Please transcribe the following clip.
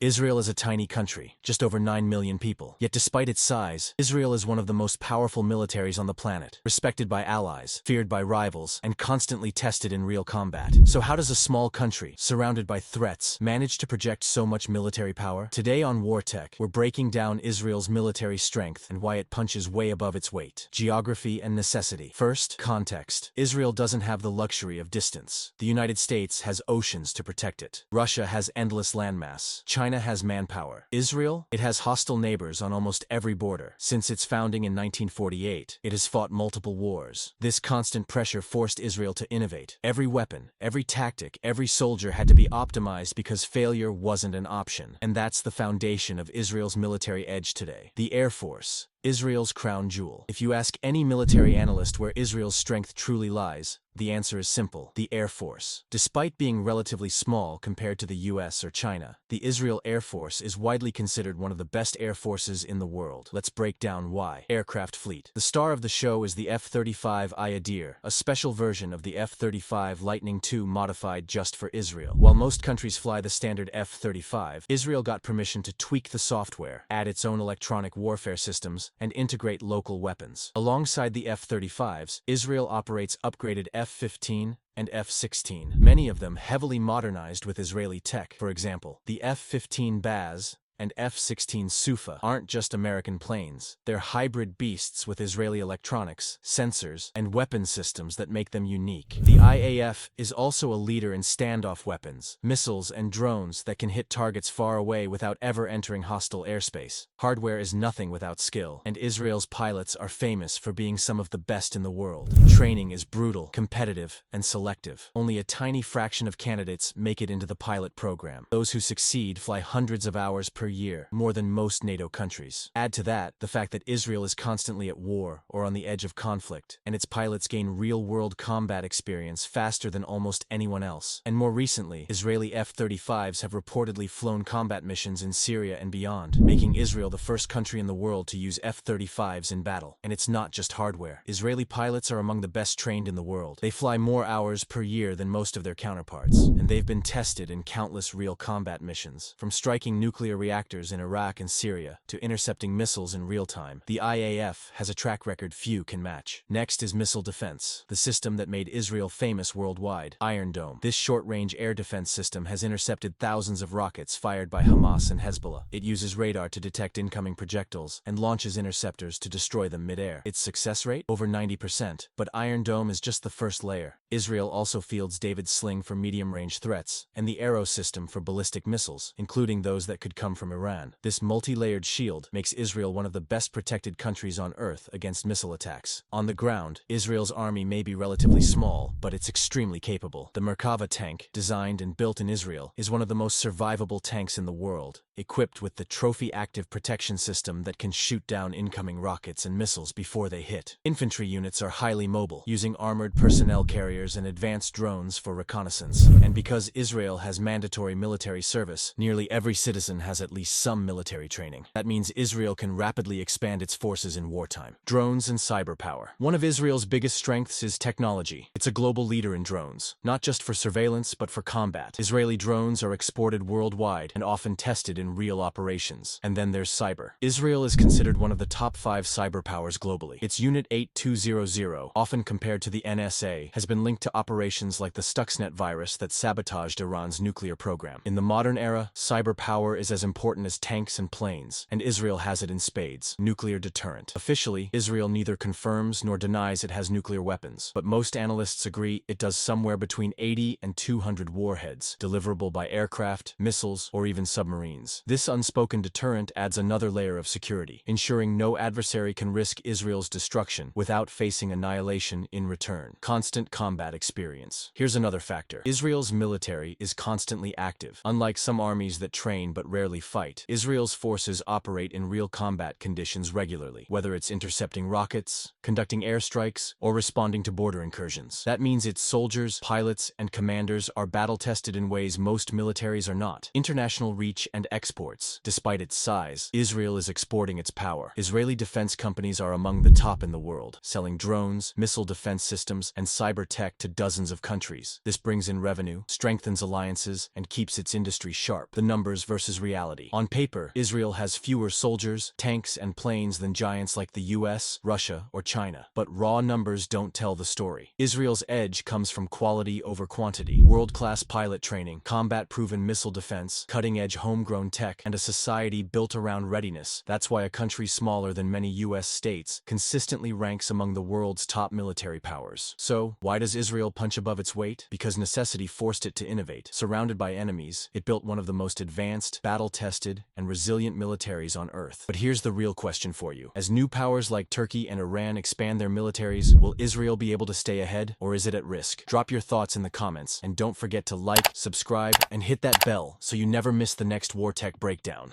Israel is a tiny country, just over 9 million people. Yet despite its size, Israel is one of the most powerful militaries on the planet, respected by allies, feared by rivals, and constantly tested in real combat. So how does a small country, surrounded by threats, manage to project so much military power? Today on War Tech, we're breaking down Israel's military strength and why it punches way above its weight. Geography and necessity. First, context. Israel doesn't have the luxury of distance. The United States has oceans to protect it. Russia has endless landmass. China has manpower. Israel? It has hostile neighbors on almost every border. Since its founding in 1948, it has fought multiple wars. This constant pressure forced Israel to innovate. Every weapon, every tactic, every soldier had to be optimized because failure wasn't an option. And that's the foundation of Israel's military edge today. The Air Force. Israel's crown jewel. If you ask any military analyst where Israel's strength truly lies, the answer is simple: the Air Force. Despite being relatively small compared to the US or China, the Israel Air Force is widely considered one of the best air forces in the world. Let's break down why. Aircraft fleet. The star of the show is the F-35 Ayadir, a special version of the F-35 Lightning II modified just for Israel. While most countries fly the standard F-35, Israel got permission to tweak the software, add its own electronic warfare systems, and integrate local weapons. Alongside the F-35s, Israel operates upgraded F-15 and F-16, many of them heavily modernized with Israeli tech. For example, the F-15 Baz and F-16 Sufa aren't just American planes. They're hybrid beasts with Israeli electronics, sensors, and weapon systems that make them unique. The IAF is also a leader in standoff weapons, missiles, and drones that can hit targets far away without ever entering hostile airspace. Hardware is nothing without skill, and Israel's pilots are famous for being some of the best in the world. Training is brutal, competitive, and selective. Only a tiny fraction of candidates make it into the pilot program. Those who succeed fly hundreds of hours per year, more than most NATO countries. Add to that the fact that Israel is constantly at war or on the edge of conflict, and its pilots gain real-world combat experience faster than almost anyone else. And more recently, Israeli F-35s have reportedly flown combat missions in Syria and beyond, making Israel the first country in the world to use F-35s in battle. And it's not just hardware. Israeli pilots are among the best trained in the world. They fly more hours per year than most of their counterparts, and they've been tested in countless real combat missions. From striking nuclear reactors in Iraq and Syria to intercepting missiles in real time, the IAF has a track record few can match. Next is missile defense, the system that made Israel famous worldwide. Iron Dome. This short-range air defense system has intercepted thousands of rockets fired by Hamas and Hezbollah. It uses radar to detect incoming projectiles and launches interceptors to destroy them mid-air. Its success rate? Over 90%. But Iron Dome is just the first layer. Israel also fields David's Sling for medium-range threats, and the Arrow system for ballistic missiles, including those that could come from Iran. This multi-layered shield makes Israel one of the best protected countries on Earth against missile attacks. On the ground, Israel's army may be relatively small, but it's extremely capable. The Merkava tank, designed and built in Israel, is one of the most survivable tanks in the world, equipped with the Trophy Active Protection System that can shoot down incoming rockets and missiles before they hit. Infantry units are highly mobile, using armored personnel carriers and advanced drones for reconnaissance. And because Israel has mandatory military service, nearly every citizen has at least some military training. That means Israel can rapidly expand its forces in wartime. Drones and cyber power. One of Israel's biggest strengths is technology. It's a global leader in drones, not just for surveillance but for combat. Israeli drones are exported worldwide and often tested in real operations. And then there's cyber. Israel is considered one of the top 5 cyber powers globally. Its Unit 8200, often compared to the NSA, has been linked to operations like the Stuxnet virus that sabotaged Iran's nuclear program. In the modern era, cyber power is as important as tanks and planes, and Israel has it in spades. Nuclear deterrent. Officially, Israel neither confirms nor denies it has nuclear weapons, but most analysts agree it does somewhere between 80 and 200 warheads, deliverable by aircraft, missiles, or even submarines. This unspoken deterrent adds another layer of security, ensuring no adversary can risk Israel's destruction without facing annihilation in return. Constant combat experience. Here's another factor. Israel's military is constantly active. Unlike some armies that train but rarely fight. Israel's forces operate in real combat conditions regularly, whether it's intercepting rockets, conducting airstrikes, or responding to border incursions. That means its soldiers, pilots, and commanders are battle-tested in ways most militaries are not. International reach and exports. Despite its size, Israel is exporting its power. Israeli defense companies are among the top in the world, selling drones, missile defense systems, and cyber tech to dozens of countries. This brings in revenue, strengthens alliances, and keeps its industry sharp. The numbers versus reality. On paper, Israel has fewer soldiers, tanks, and planes than giants like the US, Russia, or China. But raw numbers don't tell the story. Israel's edge comes from quality over quantity. World-class pilot training, combat-proven missile defense, cutting-edge homegrown tech, and a society built around readiness. That's why a country smaller than many US states consistently ranks among the world's top military powers. So, why does Israel punch above its weight? Because necessity forced it to innovate. Surrounded by enemies, it built one of the most advanced, battle-tested, and resilient militaries on Earth. But here's the real question for you. As new powers like Turkey and Iran expand their militaries, will Israel be able to stay ahead, or is it at risk? Drop your thoughts in the comments, and don't forget to like, subscribe, and hit that bell so you never miss the next war tech breakdown.